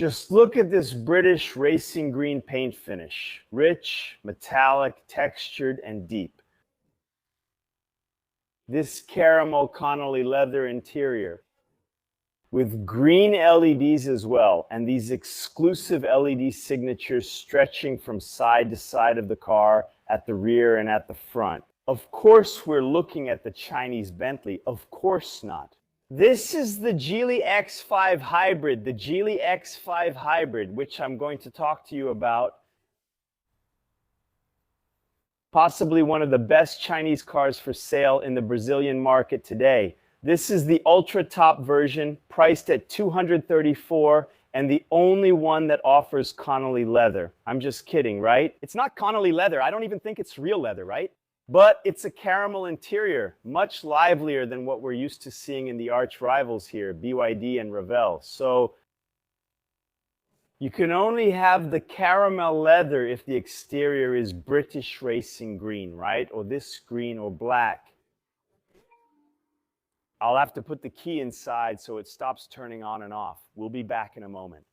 Just look at this British racing green paint finish. Rich, metallic, textured, and deep. This caramel Connolly leather interior with green LEDs as well, and these exclusive LED signatures stretching from side to side of the car at the rear and at the front. Of course, we're looking at the Chinese Bentley. Of course not. This is the Geely EX5 Hybrid, the Geely EX5 Hybrid, which I'm going to talk to you about. Possibly one of the best Chinese cars for sale in the Brazilian market today. This is the ultra top version, priced at $234, and the only one that offers Connolly leather. I'm just kidding, right? It's not Connolly leather. I don't even think it's real leather, right? But it's a caramel interior, much livelier than what we're used to seeing in the arch rivals here, BYD and Revell. So you can only have the caramel leather if the exterior is British racing green, right? Or this green or black. I'll have to put the key inside so it stops turning on and off. We'll be back in a moment.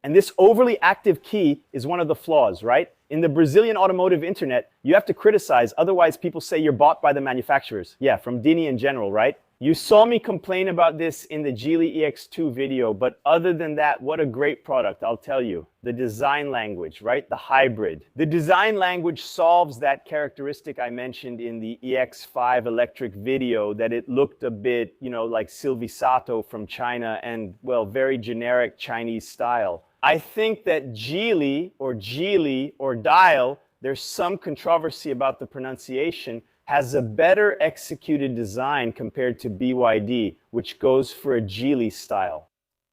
And this overly active key is one of the flaws, right? In the Brazilian automotive internet, you have to criticize, otherwise people say you're bought by the manufacturers. Yeah, from Dini in general, right? You saw me complain about this in the Geely EX2 video, but other than that, what a great product, I'll tell you. The design language, right? The hybrid. The design language solves that characteristic I mentioned in the EX5 electric video, that it looked a bit, like Sylvie Sato from China and, well, very generic Chinese style. I think that Geely or Dial, there's some controversy about the pronunciation, has a better executed design compared to BYD, which goes for a Geely style.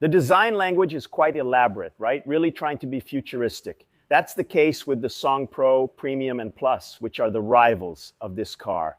The design language is quite elaborate, right? Really trying to be futuristic. That's the case with the Song Pro, Premium, and Plus, which are the rivals of this car.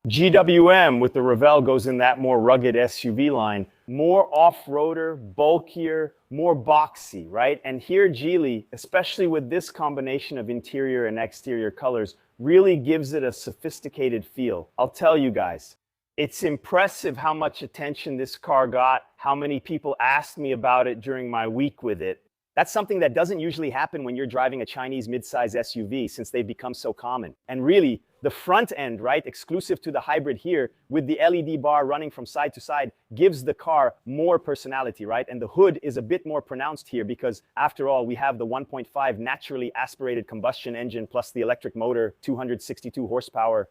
GWM with the Revell goes in that more rugged SUV line, more off-roader, bulkier, more boxy, right? And here Geely, especially with this combination of interior and exterior colors, really gives it a sophisticated feel. I'll tell you guys, it's impressive how much attention this car got, how many people asked me about it during my week with it. That's something that doesn't usually happen when you're driving a Chinese midsize SUV, since they've become so common. And really, the front end, right, exclusive to the hybrid here, with the LED bar running from side to side, gives the car more personality, right? And the hood is a bit more pronounced here because, after all, we have the 1.5 naturally aspirated combustion engine plus the electric motor, 262 horsepower.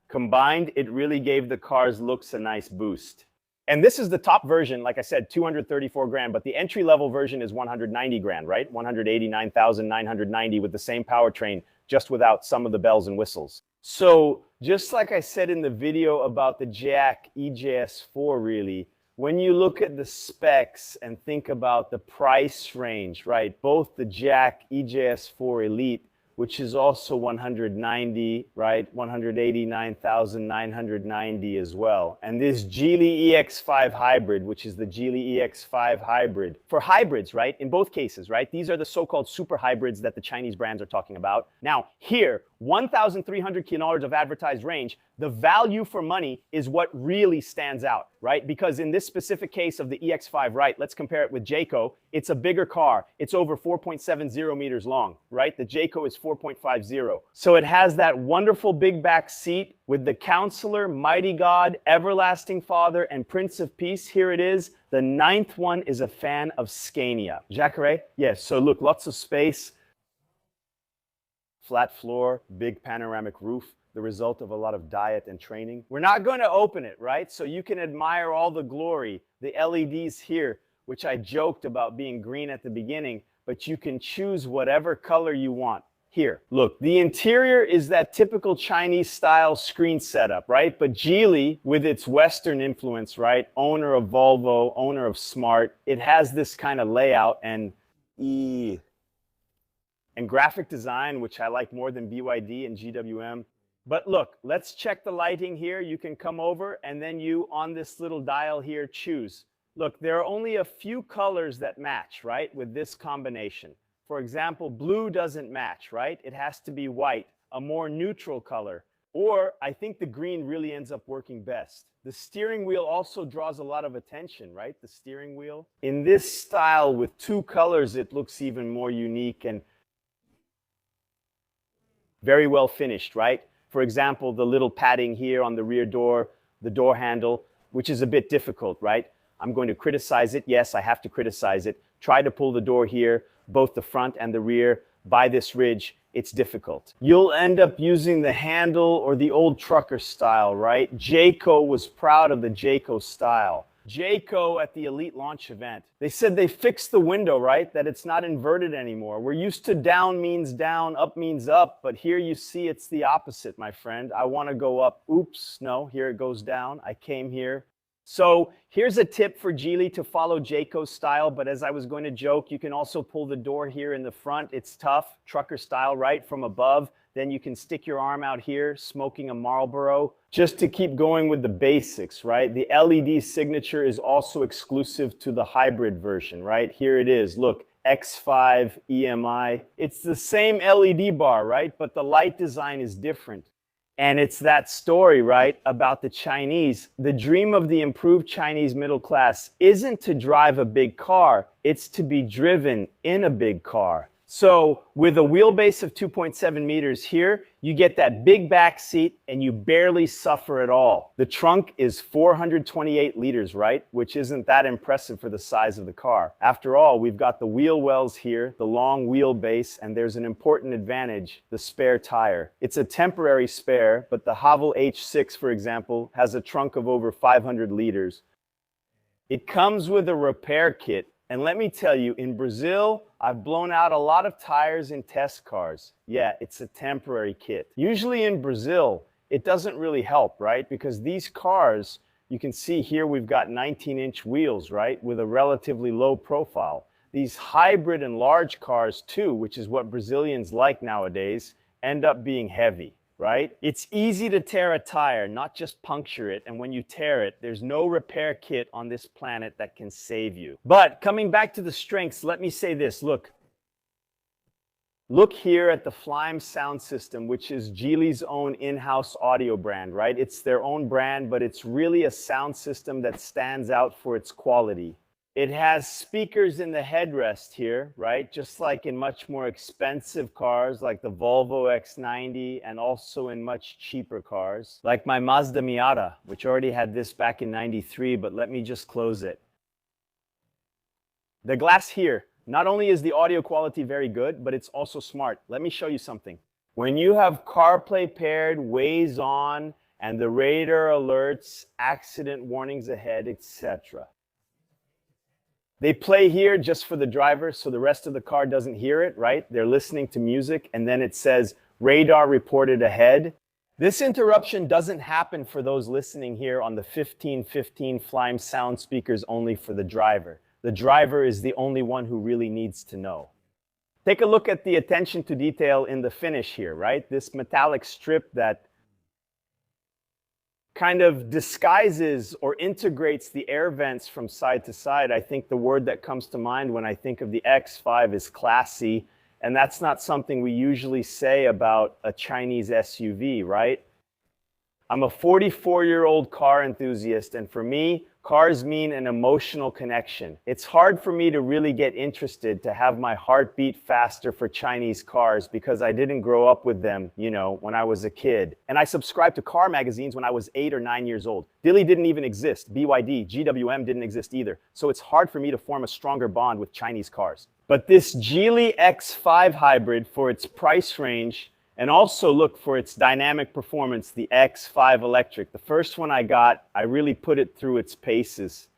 Combined, it really gave the car's looks a nice boost. And this is the top version, like I said, 234 grand, but the entry-level version is 190 grand, right? 189,990 with the same powertrain, just without some of the bells and whistles. So, just like I said in the video about the Jack EJS4, really, when you look at the specs and think about the price range, right? Both the Jack EJS4 Elite, which is also 190, right? 189,990 as well. And this Geely EX5 Hybrid, which is the Geely EX5 Hybrid. For hybrids, right? In both cases, right? These are the so-called super hybrids that the Chinese brands are talking about. Now, here, 1,300 kilometers of advertised range, the value for money is what really stands out, right? Because in this specific case of the EX5, right, let's compare it with Jayco. It's a bigger car. It's over 4.70 meters long, right? The Jayco is 4.50. So it has that wonderful big back seat with the Counselor, Mighty God, Everlasting Father, and Prince of Peace. Here it is. The 9th one is a fan of Scania. Jacare? Yes, so look, lots of space. Flat floor, big panoramic roof, the result of a lot of diet and training. We're not going to open it, right? So you can admire all the glory, the LEDs here, which I joked about being green at the beginning, but you can choose whatever color you want. Here, look, the interior is that typical Chinese style screen setup, right? But Geely, with its Western influence, right? Owner of Volvo, owner of Smart, it has this kind of layout and graphic design, which I like more than BYD and GWM. But look, let's check the lighting here. You can come over and then you, on this little dial here, choose. Look, there are only a few colors that match, right, with this combination. For example, blue doesn't match, right? It has to be white, a more neutral color. Or I think the green really ends up working best. The steering wheel also draws a lot of attention, right? The steering wheel. In this style with two colors, it looks even more unique and very well finished, right? For example, the little padding here on the rear door, the door handle, which is a bit difficult, right? I'm going to criticize it. Yes, I have to criticize it. Try to pull the door here, both the front and the rear, by this ridge. It's difficult. You'll end up using the handle or the old trucker style, right? Jayco was proud of the Jayco style. Jayco at the Elite launch event, they said they fixed the window, right? That it's not inverted anymore. We're used to down means down, up means up, but here you see it's the opposite, my friend. I want to go up. Oops, no, here it goes down. I came here. So here's a tip for Geely to follow Jayco's style, but as I was going to joke, you can also pull the door here in the front. It's tough, trucker style, right, from above. Then you can stick your arm out here, smoking a Marlboro, just to keep going with the basics, right? The LED signature is also exclusive to the hybrid version, right? Here it is, look, EX5 EMI. It's the same LED bar, right? But the light design is different. And it's that story, right, about the Chinese. The dream of the improved Chinese middle class isn't to drive a big car, it's to be driven in a big car. So with a wheelbase of 2.7 meters here, you get that big back seat and you barely suffer at all. The trunk is 428 liters, right? Which isn't that impressive for the size of the car. After all, we've got the wheel wells here, the long wheelbase, and there's an important advantage, the spare tire. It's a temporary spare, but the Haval H6, for example, has a trunk of over 500 liters. It comes with a repair kit. And let me tell you, in Brazil, I've blown out a lot of tires in test cars. Yeah, it's a temporary kit. Usually in Brazil, it doesn't really help, right? Because these cars, you can see here we've got 19-inch wheels, right? With a relatively low profile. These hybrid and large cars too, which is what Brazilians like nowadays, end up being heavy. Right? It's easy to tear a tire, not just puncture it. And when you tear it, there's no repair kit on this planet that can save you. But coming back to the strengths, let me say this. Look here at the Flyme sound system, which is Geely's own in-house audio brand, right? It's their own brand, but it's really a sound system that stands out for its quality. It has speakers in the headrest here, right? Just like in much more expensive cars like the Volvo X90 and also in much cheaper cars like my Mazda Miata, which already had this back in '93, but let me just close it. The glass here, not only is the audio quality very good, but it's also smart. Let me show you something. When you have CarPlay paired, Waze on, and the radar alerts, accident warnings ahead, etc. They play here just for the driver, so the rest of the car doesn't hear it, right? They're listening to music, and then it says, radar reported ahead. This interruption doesn't happen for those listening here on the 1515 Flyme sound speakers only for the driver. The driver is the only one who really needs to know. Take a look at the attention to detail in the finish here, right? This metallic strip that kind of disguises or integrates the air vents from side to side. I think the word that comes to mind when I think of the X5 is classy, and that's not something we usually say about a Chinese SUV, right? I'm a 44-year-old car enthusiast, and for me, cars mean an emotional connection. It's hard for me to really get interested to have my heart beat faster for Chinese cars because I didn't grow up with them, you know, when I was a kid. And I subscribed to car magazines when I was 8 or 9 years old. Dilly didn't even exist. BYD, GWM didn't exist either. So it's hard for me to form a stronger bond with Chinese cars. But this Geely X5 hybrid, for its price range, and also look for its dynamic performance, the X5 Electric. The first one I got, I really put it through its paces.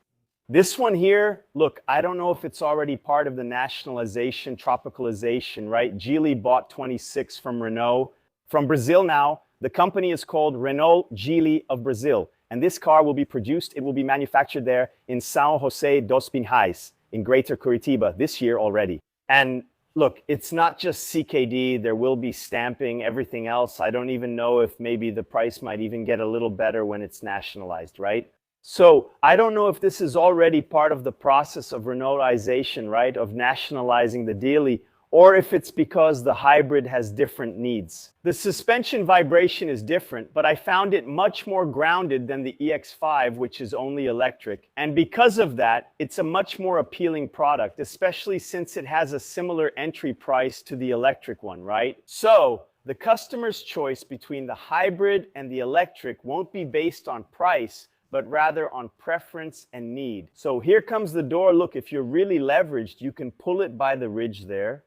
This one here, look, I don't know if it's already part of the nationalization, tropicalization, right? Geely bought 26 from Renault. From Brazil now, the company is called Renault Geely of Brazil. And this car will be produced, it will be manufactured there in São José dos Pinhais, in Greater Curitiba, this year already. And look, it's not just CKD, there will be stamping, everything else. I don't even know if maybe the price might even get a little better when it's nationalized, right? So I don't know if this is already part of the process of Renaultization, right? Of nationalizing the Geely, or if it's because the hybrid has different needs. The suspension vibration is different, but I found it much more grounded than the EX5, which is only electric. And because of that, it's a much more appealing product, especially since it has a similar entry price to the electric one, right? So, the customer's choice between the hybrid and the electric won't be based on price, but rather on preference and need. So here comes the door. Look, if you're really leveraged, you can pull it by the ridge there.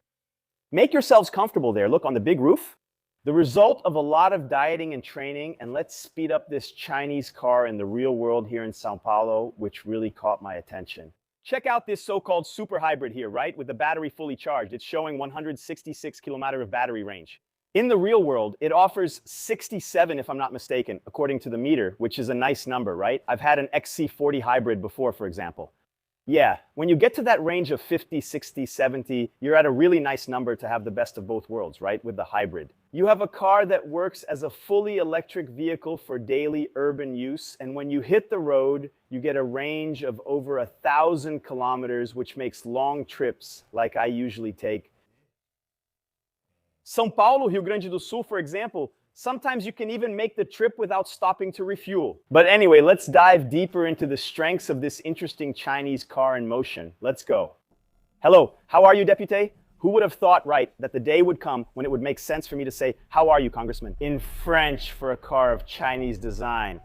Make yourselves comfortable there. Look, on the big roof. The result of a lot of dieting and training, and let's speed up this Chinese car in the real world here in Sao Paulo, which really caught my attention. Check out this so-called super hybrid here, right? With the battery fully charged. It's showing 166 kilometers of battery range. In the real world, it offers 67, if I'm not mistaken, according to the meter, which is a nice number, right? I've had an XC40 hybrid before, for example. Yeah, when you get to that range of 50, 60, 70, you're at a really nice number to have the best of both worlds, right? With the hybrid. You have a car that works as a fully electric vehicle for daily urban use, and when you hit the road, you get a range of over 1,000 kilometers, which makes long trips like I usually take. São Paulo, Rio Grande do Sul, for example, sometimes you can even make the trip without stopping to refuel. But anyway, let's dive deeper into the strengths of this interesting Chinese car in motion. Let's go. Hello, how are you, Deputy? Who would have thought, right, that the day would come when it would make sense for me to say, how are you, Congressman? In French for a car of Chinese design.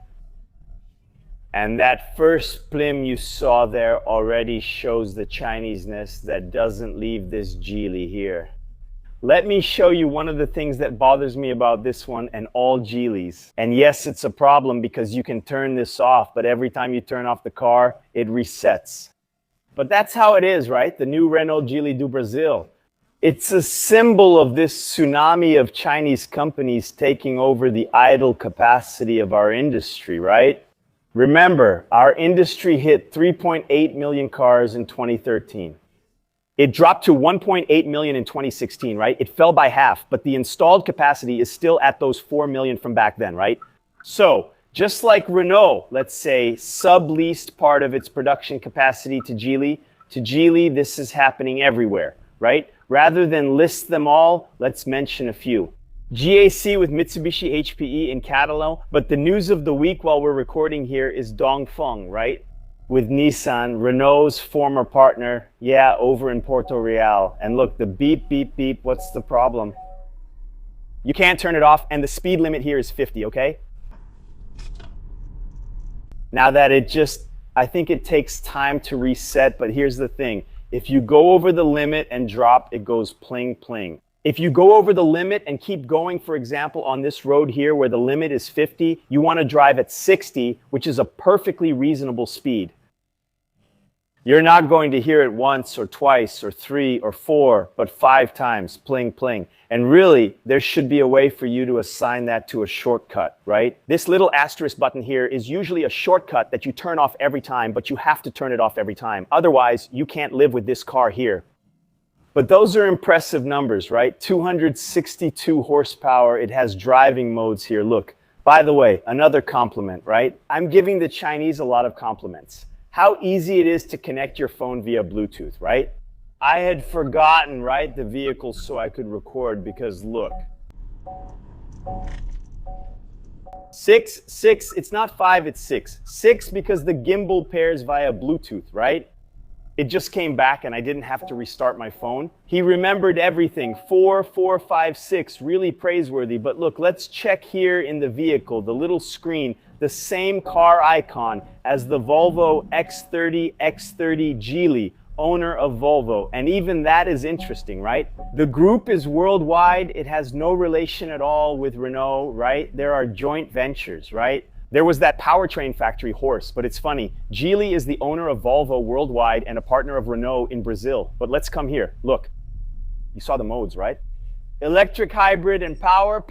And that first plim you saw there already shows the Chineseness that doesn't leave this Geely here. Let me show you one of the things that bothers me about this one and all Geelys. And yes, it's a problem because you can turn this off, but every time you turn off the car, it resets. But that's how it is, right? The new Renault Geely do Brazil. It's a symbol of this tsunami of Chinese companies taking over the idle capacity of our industry, right? Remember, our industry hit 3.8 million cars in 2013. It dropped to 1.8 million in 2016, right? It fell by half, but the installed capacity is still at those 4 million from back then, right? So, just like Renault, let's say, subleased part of its production capacity to Geely, this is happening everywhere, right? Rather than list them all, let's mention a few. GAC with Mitsubishi HPE in Catalão, but the news of the week while we're recording here is Dongfeng, right? With Nissan, Renault's former partner, yeah, over in Porto Real. And look, the beep, beep, beep, what's the problem? You can't turn it off, and the speed limit here is 50, okay? Now that I think it takes time to reset, but here's the thing. If you go over the limit and drop, it goes pling, pling. If you go over the limit and keep going, for example, on this road here where the limit is 50, you want to drive at 60, which is a perfectly reasonable speed. You're not going to hear it once or twice or 3 or 4, but 5 times, pling, pling. And really, there should be a way for you to assign that to a shortcut, right? This little asterisk button here is usually a shortcut that you turn off every time, but you have to turn it off every time. Otherwise, you can't live with this car here. But those are impressive numbers, right? 262 horsepower. It has driving modes here. Look, by the way, another compliment, right? I'm giving the Chinese a lot of compliments. How easy it is to connect your phone via Bluetooth, right? I had forgotten, right, the vehicle so I could record because look. 6, it's not 5, it's 6. 6 because the gimbal pairs via Bluetooth, right? It just came back and I didn't have to restart my phone. He remembered everything. 4, 4, 5, 6, really praiseworthy. But look, let's check here in the vehicle, the little screen, the same car icon as the Volvo X30 Geely, owner of Volvo. And even that is interesting, right? The group is worldwide. It has no relation at all with Renault, right? There are joint ventures, right? There was that powertrain factory Horse, but it's funny. Geely is the owner of Volvo worldwide and a partner of Renault in Brazil. But let's come here. Look, you saw the modes, right? Electric, hybrid, and power,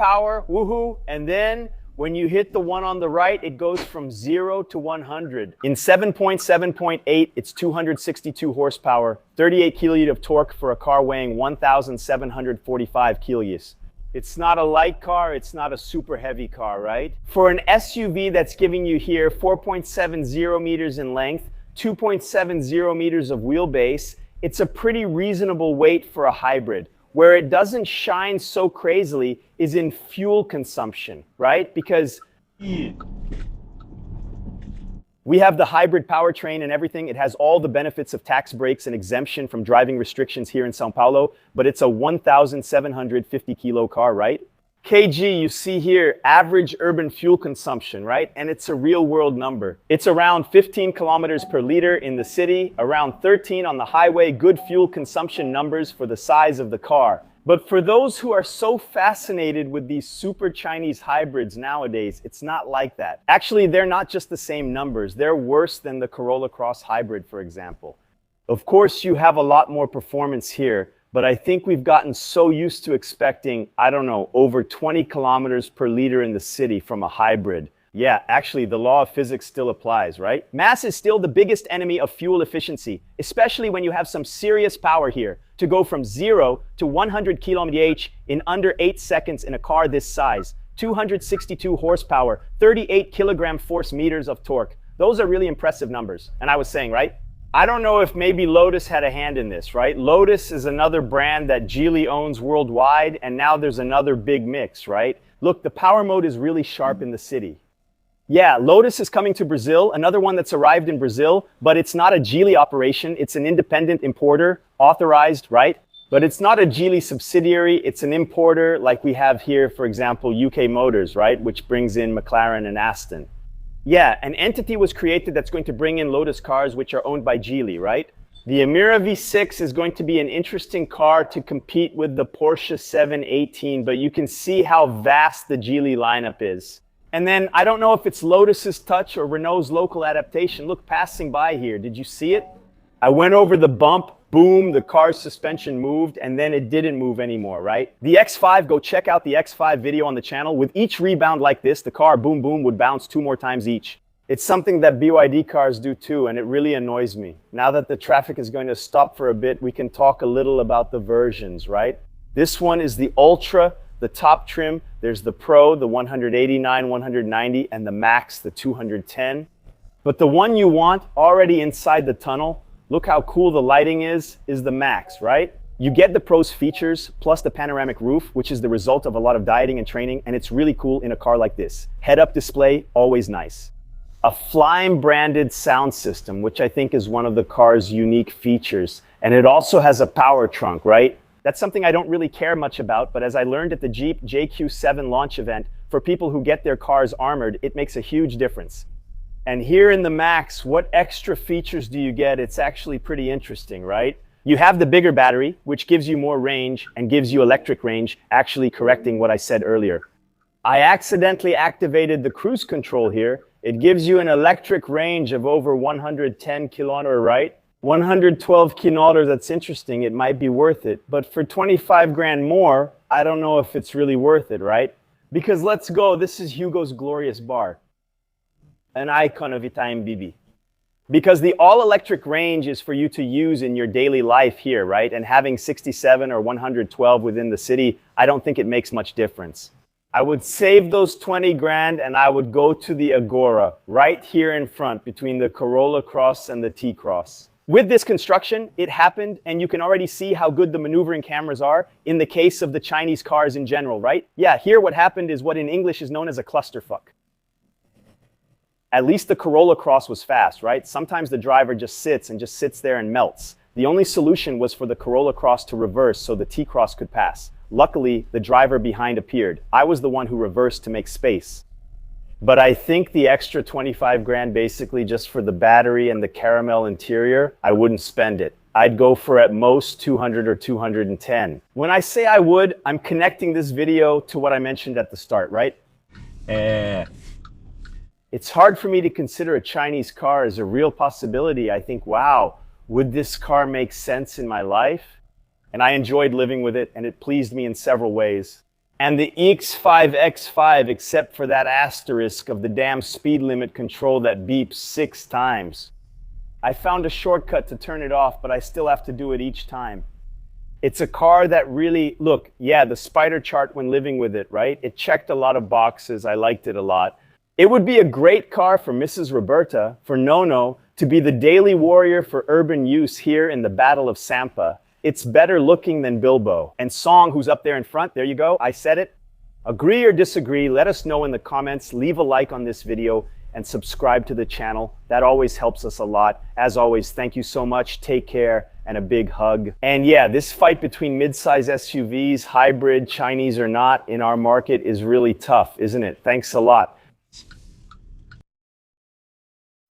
woohoo. And then when you hit the one on the right, it goes from 0 to 100. In 7.7.8, it's 262 horsepower, 38 kilonewton of torque for a car weighing 1,745 kilograms. It's not a light car, it's not a super heavy car, right? For an SUV that's giving you here 4.70 meters in length, 2.70 meters of wheelbase, it's a pretty reasonable weight for a hybrid. Where it doesn't shine so crazily is in fuel consumption, right? Because we have the hybrid powertrain and everything. It has all the benefits of tax breaks and exemption from driving restrictions here in Sao Paulo, but it's a 1,750 kilo car, right? kg, you see here, average urban fuel consumption, right? And it's a real world number. It's around 15 kilometers per liter in the city, around 13 on the highway, good fuel consumption numbers for the size of the car. But for those who are so fascinated with these super Chinese hybrids nowadays, it's not like that. Actually, they're not just the same numbers. They're worse than the Corolla Cross hybrid, for example. Of course, you have a lot more performance here, but I think we've gotten so used to expecting, I don't know, over 20 kilometers per liter in the city from a hybrid. Yeah, actually, the law of physics still applies, right? Mass is still the biggest enemy of fuel efficiency, especially when you have some serious power here. To go from 0 to 100 km/h in under 8 seconds in a car this size, 262 horsepower, 38 kilogram force meters of torque. Those are really impressive numbers. And I was saying, right? I don't know if maybe Lotus had a hand in this, right? Lotus is another brand that Geely owns worldwide, and now there's another big mix, right? Look, the power mode is really sharp in the city. Yeah, Lotus is coming to Brazil, another one that's arrived in Brazil, but it's not a Geely operation. It's an independent importer, authorized, right? But it's not a Geely subsidiary. It's an importer like we have here, for example, UK Motors, right? Which brings in McLaren and Aston. Yeah, an entity was created that's going to bring in Lotus cars, which are owned by Geely, right? The Emira V6 is going to be an interesting car to compete with the Porsche 718, but you can see how vast the Geely lineup is. And then, I don't know if it's Lotus's touch or Renault's local adaptation. Look, passing by here, did you see it? I went over the bump, boom, the car's suspension moved, and then it didn't move anymore, right? The X5, go check out the X5 video on the channel. With each rebound like this, the car, boom, boom, would bounce 2 more times each. It's something that BYD cars do too, and it really annoys me. Now that the traffic is going to stop for a bit, we can talk a little about the versions, right? This one is the Ultra, the top trim. There's the Pro, the 189, 190, and the Max, the 210. But the one you want already inside the tunnel, look how cool the lighting is the Max, right? You get the Pro's features plus the panoramic roof, which is the result of a lot of dieting and training, and it's really cool in a car like this. Head-up display, always nice. A Flime branded sound system, which I think is one of the car's unique features. And it also has a power trunk, right? That's something I don't really care much about, but as I learned at the Jeep JQ7 launch event, for people who get their cars armored, it makes a huge difference. And here in the Max, what extra features do you get? It's actually pretty interesting, right? You have the bigger battery, which gives you more range and gives you electric range, actually correcting what I said earlier. I accidentally activated the cruise control here. It gives you an electric range of over 110 kilometers, right? 112 kilometers, that's interesting. It might be worth it. But for 25 grand more, I don't know if it's really worth it, right? Because let's go, this is Hugo's Glorious Bar, an icon of Itaim Bibi. Because the all-electric range is for you to use in your daily life here, right? And having 67 or 112 within the city, I don't think it makes much difference. I would save those 20 grand and I would go to the Agora, right here in front between the Corolla Cross and the T-Cross. With this construction, it happened, and you can already see how good the maneuvering cameras are in the case of the Chinese cars in general, right? Yeah, here what happened is what in English is known as a clusterfuck. At least the Corolla Cross was fast, right? Sometimes the driver just sits there and melts. The only solution was for the Corolla Cross to reverse so the T-Cross could pass. Luckily, the driver behind appeared. I was the one who reversed to make space. But I think the extra 25 grand basically just for the battery and the caramel interior, I wouldn't spend it. I'd go for at most 200 or 210. When I say I would, I'm connecting this video to what I mentioned at the start, right? It's hard for me to consider a Chinese car as a real possibility. I think, wow, would this car make sense in my life? And I enjoyed living with it, and it pleased me in several ways. And the EX5 X5, except for that asterisk of the damn speed limit control that beeps 6 times. I found a shortcut to turn it off, but I still have to do it each time. It's a car that really, look, yeah, the spider chart when living with it, right? It checked a lot of boxes. I liked it a lot. It would be a great car for Mrs. Roberta, for Nono, to be the daily warrior for urban use here in the Battle of Sampa. it's better looking than Bilbo. And Song, who's up there in front, there you go, I said it. Agree or disagree, let us know in the comments, leave a like on this video, and subscribe to the channel. That always helps us a lot. As always, thank you so much, take care, and a big hug. And yeah, this fight between mid-size SUVs, hybrid, Chinese or not, in our market is really tough, isn't it? Thanks a lot.